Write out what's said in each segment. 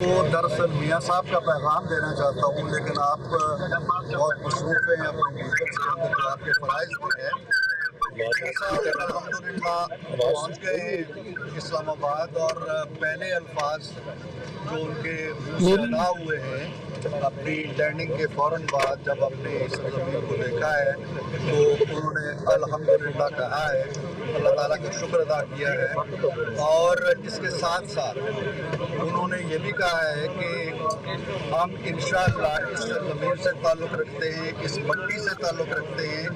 तो दरअसल मियाँ साहब का पैगाम देना चाहता हूँ, लेकिन आप बहुत मसरूफ़ हैं अपने मीडिया से, जो आपके फ़राइज़ भी हैं। मियाँ साहब अल्हम्दुलिल्लाह पहुँच गए इस्लामाबाद, और पहले अल्फाज जो उनके मुँह से अदा हुए हैं अपनी लैंडिंग के फ़ौरन बाद, जब अपने इस ज़मीन को देखा है तो उन्होंने अल्हम्दुलिल्लाह कहा है, अल्लाह ताला का शुक्र अदा किया है। और इसके साथ साथ उन्होंने ये भी कहा है कि हम इंशाअल्लाह इस ज़मीन से ताल्लुक़ रखते हैं, इस मट्टी से ताल्लुक़ रखते हैं,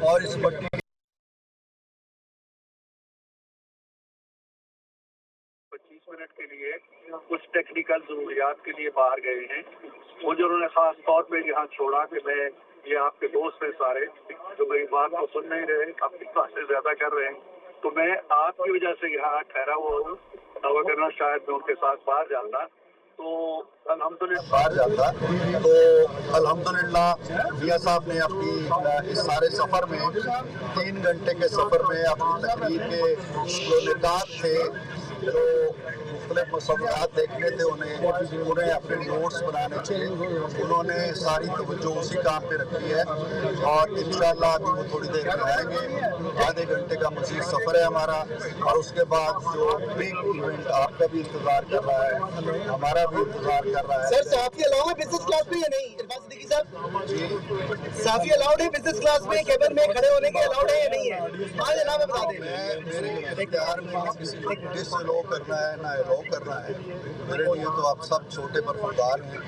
और इस मट्टी 25 मिनट के लिए कुछ टेक्निकल ज़रूरियात के लिए बाहर गए हैं। मुझे उन्होंने ख़ास तौर पे यहाँ छोड़ा कि मैं, ये आपके दोस्त हैं सारे जो मेरी बात को सुन नहीं रहे, अपनी बातें ज़्यादा कर रहे हैं, तो मैं आपकी वजह से यहाँ ठहरा हुआ हूँ। दावा करना शायद मैं उनके साथ बाहर जाता तो अल्हम्दुलिल्लाह मियाँ साहब ने अपनी इस सारे सफ़र में 3 घंटे के सफ़र में अपनी तकरीर के जो निकात थे, जो मुख्तलिफ मसौदात देखने थे, उन्हें अपने नोट्स बनाने थे, उन्होंने सारी तवज्जो उसी काम पे रखी है। और इंशाअल्लाह अभी वो थोड़ी देर में आएंगे। आधे घंटे का मज़ीद सफ़र है हमारा, और उसके बाद जो बिग इवेंट आपका भी इंतज़ार कर रहा है, हमारा भी इंतज़ार कर रहा है। सर साफी अलाउड है बिजनेस क्लास में या नहीं? इरफान सिद्दीकी साहब जी, साफी अलाउड है बिजनेस क्लास में, केबिन में खड़े होने के अलाउड है या नहीं है? हाँ जनाब बता दें। मेरे इख्तियार में ना किसी को डिसअलाउ करना है ना अलाउ करना है। मेरे लिए तो आप सब छोटे बरखुरदार हैं,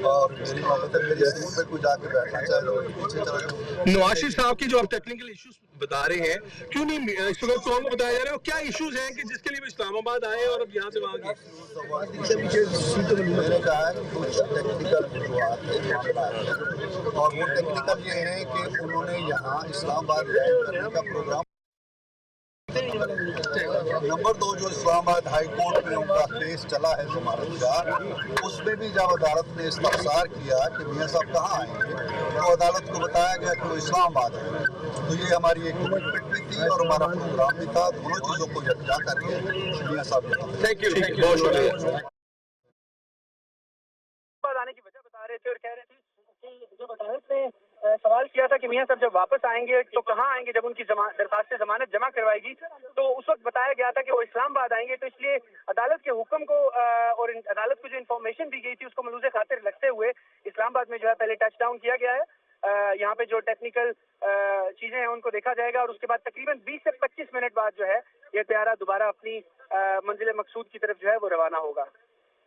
और मेरी मोहब्बत है, मेरी सीट पे कोई जाके बैठना चाहे तो पीछे चला जाओ। नवाज शरीफ साहब की जो आप टेक्निकल इश्यूज बता रहे हैं, क्यों नहीं इस वक्त कौन को बताया जा रहा है, और क्या इश्यूज हैं कि जिसके लिए वो इस्लामाबाद आए और अब यहाँ से वहाँ गए? मैंने कहा है कि कुछ टेक्निकल वजूहात है, मामला है, और वो टेक्निकल ये है कि उन्होंने यहाँ इस्लामाबाद लैंड करने का प्रोग्राम। नंबर 2, जो इस्लामाबाद हाई कोर्ट में उनका केस चला है ज़मानत का, उसमें भी जब अदालत ने इस्तफसार किया कि मियाँ साहब कहाँ आएंगे, तो अदालत को बताया गया कि वो इस्लामाबाद है। तो ये हमारी एक कमिटमेंट भी थी और हमारा प्रोग्राम भी था। दोनों चीज़ों को यकजा करके मियाँ साहब ने थैंक यू, बहुत शुक्रिया। आने की वजह बता रहे थे और कह रहे थे कि जब अदालत ने सवाल किया था कि मियाँ साहब जब वापस आएंगे तो कहाँ आएंगे, जब उनकी दरखास्त जमानत जमा करवाएगी, तो उस वक्त बताया गया था कि वो इस्लामाबाद आएंगे। तो इसलिए अदालत के हुक्म को और अदालत को जो इन्फॉर्मेशन दी गई थी उसको मलूज़े खातिर रखते हुए इस्लामाबाद में जो है पहले टच डाउन किया गया है। यहाँ पे जो टेक्निकल चीजें हैं उनको देखा जाएगा, और उसके बाद तकरीबन 20 से 25 मिनट बाद जो है ये तैयारा दोबारा अपनी मंजिल मकसूद की तरफ जो है वो रवाना होगा।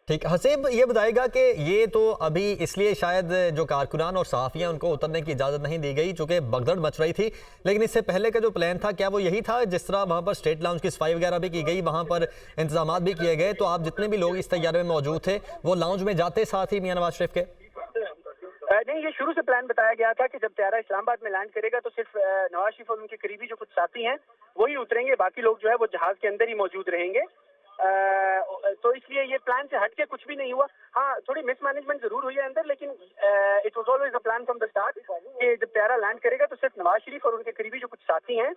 ठीक, हसीब ये बताएगा कि ये तो अभी इसलिए शायद जो कारकुनान और सहाफ़ियाँ उनको उतरने की इजाज़त नहीं दी गई चूँकि भगदड़ मच रही थी, लेकिन इससे पहले का जो प्लान था क्या वो यही था? जिस तरह वहाँ पर स्टेट लाउंज की सफाई वगैरह भी की गई, वहाँ पर इंतजाम भी किए गए, तो आप जितने भी लोग इस तैयारे में मौजूद थे वो लाउंज में जाते साथ ही मियाँ नवाज शरीफ के? नहीं, ये शुरू से प्लान बताया गया था कि जब तैयारा इस्लामाबाद में लैंड करेगा तो सिर्फ नवाज शरीफ और उनके करीबी जो कुछ साथी हैं वही उतरेंगे, बाकी लोग जो है वो जहाज के अंदर ही मौजूद रहेंगे। तो इसलिए ये प्लान से हटके कुछ भी नहीं हुआ। हाँ, थोड़ी मिसमैनेजमेंट जरूर हुई है अंदर, लेकिन it was always a plan from the start कि जब तैयारा लैंड करेगा तो सिर्फ नवाज शरीफ और उनके करीबी जो कुछ साथी हैं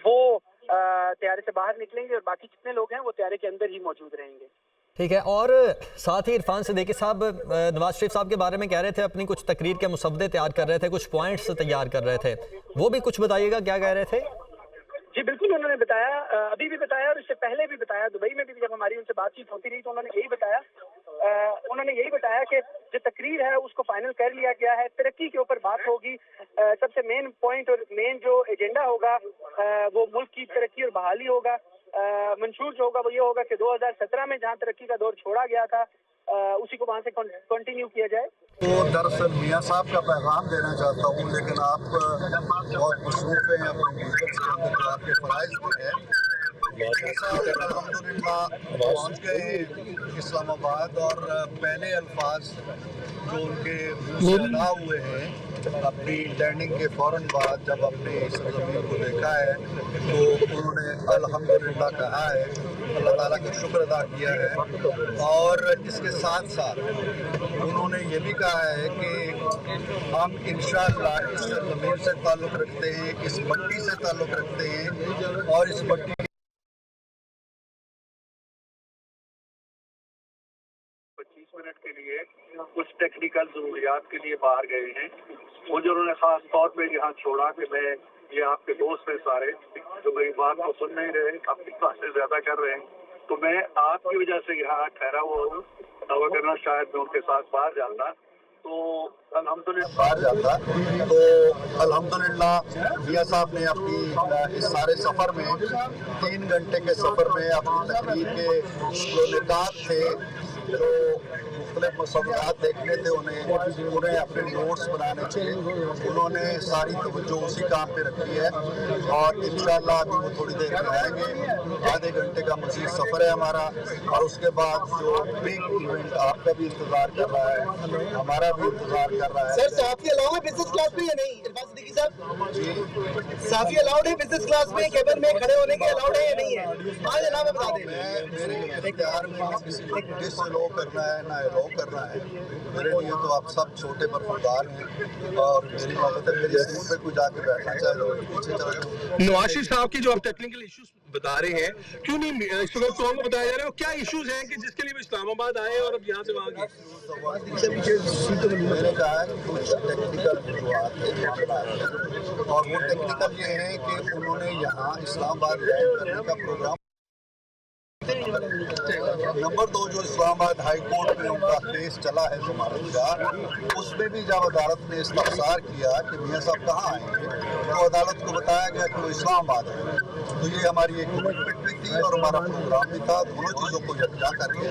वो तैयारे से बाहर निकलेंगे और बाकी जितने लोग हैं वो तैयारे के अंदर ही मौजूद रहेंगे। ठीक है, और साथ ही इरफान सिद्दीकी साहब नवाज शरीफ साहब के बारे में कह रहे थे, अपनी कुछ तकरीर के मुसव्वदे तैयार कर रहे थे, कुछ पॉइंट्स तैयार कर रहे थे, वो भी कुछ बताइएगा, क्या कह रहे थे? जी बिल्कुल, उन्होंने बताया, अभी भी बताया और इससे पहले भी बताया, दुबई में भी जब हमारी उनसे बातचीत होती रही तो उन्होंने यही बताया। उन्होंने यही बताया कि जो तकरीर है उसको फाइनल कर लिया गया है, तरक्की के ऊपर बात होगी। सबसे मेन पॉइंट और मेन जो एजेंडा होगा वो मुल्क की तरक्की और बहाली होगा। मंशूर जो होगा वो ये होगा कि 2017 में जहाँ तरक्की का दौर छोड़ा गया था उसी को वहाँ से कंटिन्यू किया जाए। तो दरअसल मियाँ साहब का पैगाम देना चाहता हूँ, लेकिन आप बहुत मसरूफ़ हैं अपने मीडिया से, जो आपके फ़राइज़ भी हैं। मियाँ साहब अल्हम्दुलिल्लाह पहुँच गए इस्लामाबाद, और पहले अल्फाज जो उनके मुँह से अदा हुए हैं अपनी लैंडिंग के फ़ौरन बाद, जब अपने इस ज़मीन को देखा है तो उन्होंने अल्हम्दुलिल्लाह कहा है, अल्लाह ताला का शुक्र अदा किया है। और इसके साथ साथ उन्होंने ये भी कहा है कि हम इंशाअल्लाह इस ज़मीन से ताल्लुक़ रखते हैं, इस मट्टी से ताल्लुक़ रखते हैं, और इस मट्टी 25 मिनट विजिट के लिए कुछ टेक्निकल जरूरियात के लिए बाहर गए हैं। मुझे उन्होंने खास तौर पे यहाँ छोड़ा कि मैं ये आपके दोस्त हैं सारे जो मेरी बात को सुन नहीं रहे, अपनी बातें ज्यादा कर रहे हैं, तो मैं आपकी वजह से यहाँ ठहरा हुआ हूँ। दावा करना शायद मैं उनके साथ बाहर जाता तो अल्हम्दुलिल्लाह बाहर जाता तो अल्हम्दुलिल्लाह मियां साहब ने अपनी इस सारे सफ़र में 3 घंटे के सफ़र में अपनी तकरीर के जो निकात थे, जो मुख्तलिफ मसौलियात देखने थे, उन्हें अपने नोट्स बनाने थे, उन्होंने सारी तवज्जो उसी काम पे रखी है और इंशाअल्लाह अभी वो थोड़ी देर में आएंगे। आधे घंटे का मज़ीद सफ़र है हमारा और उसके बाद जो बिग इवेंट आपका भी इंतज़ार कर रहा है, हमारा भी इंतज़ार कर रहा है। सर साफी अलाउड है बिजनेस क्लास में या नहीं? इरफान सिद्दीकी साहब जी साफी अलाउड है बिजनेस क्लास में, केबिन में खड़े होने के अलाउड है या नहीं है? हाँ जनाब बता दें। मेरे इख्तियार में किसी को डिस अलाउ करना है ना अलाउ करना है। मेरे लिए तो आप सब छोटे पर खुदार हैं और मेरी मोहब्बत है, मेरी सीट पे कोई जाके बैठना चाहे तो पीछे चला जाओ। नवाज शरीफ साहब की जो आप टेक्निकल इश्यूज बता रहे हैं, क्यों नहीं इस वक्त कौन को बताया जा रहा है, क्या इश्यूज हैं कि जिसके लिए वो इस्लामाबाद आए और अब यहाँ से वहाँ गए? मैंने कहा है कि कुछ टेक्निकल वजूहात है और वो टेक्निकल ये है कि उन्होंने यहाँ इस्लामाबाद लैंड करने का प्रोग्राम। नंबर 2, जो इस्लामाबाद हाई कोर्ट में उनका केस चला है जमानत का, उसमें भी जब अदालत ने इस्तफसार किया कि मियां साहब कहाँ आएंगे, तो अदालत को बताया गया कि वो इस्लामाबाद है। तो ये हमारी एक कमिटमेंट भी थी और हमारा प्रोग्राम भी था, दोनों चीज़ों को यकजा करके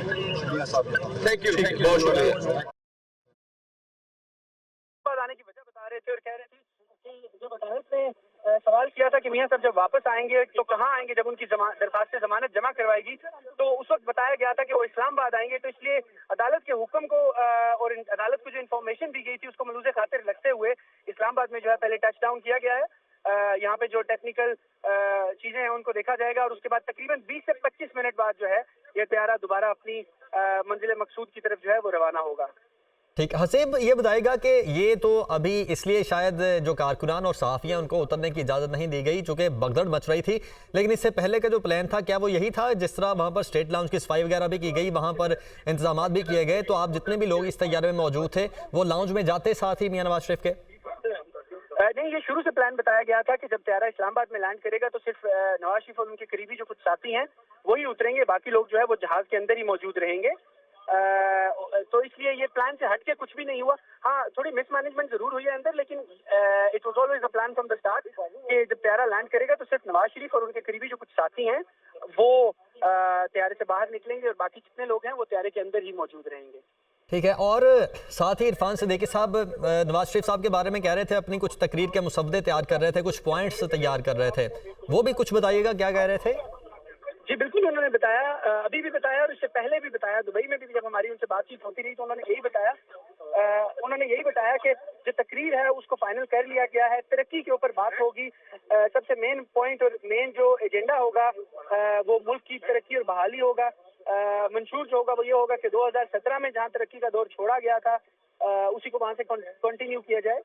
मियां साहब थैंक यू, बहुत शुक्रिया। आने की वजह बता रहे थे और कह रहे थे कि जब अदालत ने सवाल किया था कि मियां साहब जब वापस आएंगे तो कहाँ आएंगे जब उनकी दरखास्त जमानत जमा करवाएगी, तो उस वक्त बताया गया था कि वो इस्लामाबाद आएंगे। तो इसलिए अदालत के हुक्म को और अदालत को जो इन्फॉर्मेशन दी गई थी उसको मलूज़े खातिर रखते हुए इस्लामाबाद में जो है पहले टच डाउन किया गया है। यहाँ पे जो टेक्निकल चीजें हैं उनको देखा जाएगा और उसके बाद तकरीबन 20 से 25 मिनट बाद जो है ये तैयारा दोबारा अपनी मंजिल मकसूद की तरफ जो है वो रवाना होगा। ठीक, हसीब ये बताएगा कि ये तो अभी इसलिए शायद जो कारकुनान और सहाफ़ियाँ उनको उतरने की इजाज़त नहीं दी गई चूँकि भगदड़ मच रही थी, लेकिन इससे पहले का जो प्लान था क्या वो यही था? जिस तरह वहाँ पर स्टेट लाउंज की सफाई वगैरह भी की गई, वहाँ पर इंतजाम भी किए गए, तो आप जितने भी लोग इस तैयारे में मौजूद थे वो लाउंज में जाते साथ ही मियां नवाज शरीफ के? नहीं, ये शुरू से प्लान बताया गया था कि जब तैयारा इस्लामाबाद में लैंड करेगा तो सिर्फ नवाज शरीफ और उनके करीबी जो कुछ साथी हैं वही उतरेंगे, बाकी लोग जो है वो जहाज के अंदर ही मौजूद रहेंगे। तो इसलिए ये प्लान से हटके कुछ भी नहीं हुआ। हाँ, थोड़ी मिसमैनेजमेंट जरूर हुई है अंदर, लेकिन it was always a plan from the start कि जब तैयारा लैंड करेगा तो सिर्फ नवाज शरीफ और उनके करीबी जो कुछ साथी हैं वो तैयारे से बाहर निकलेंगे और बाकी जितने लोग हैं वो तैयारे के अंदर ही मौजूद रहेंगे। ठीक है, और साथ ही इरफान सिद्दीकी साहब नवाज शरीफ साहब के बारे में कह रहे थे अपनी कुछ तकरीर के मुसव्वदे तैयार कर रहे थे, कुछ पॉइंट्स तैयार कर रहे थे, वो भी कुछ बताइएगा, क्या कह रहे थे? जी बिल्कुल, उन्होंने बताया, अभी भी बताया और इससे पहले भी बताया, दुबई में भी जब हमारी उनसे बातचीत होती रही तो उन्होंने यही बताया कि जो तकरीर है उसको फाइनल कर लिया गया है, तरक्की के ऊपर बात होगी। सबसे मेन पॉइंट और मेन जो एजेंडा होगा वो मुल्क की तरक्की और बहाली होगा। मंशूर जो होगा वो ये होगा कि 2017 में जहाँ तरक्की का दौर छोड़ा गया था उसी को वहाँ से कंटिन्यू किया जाए।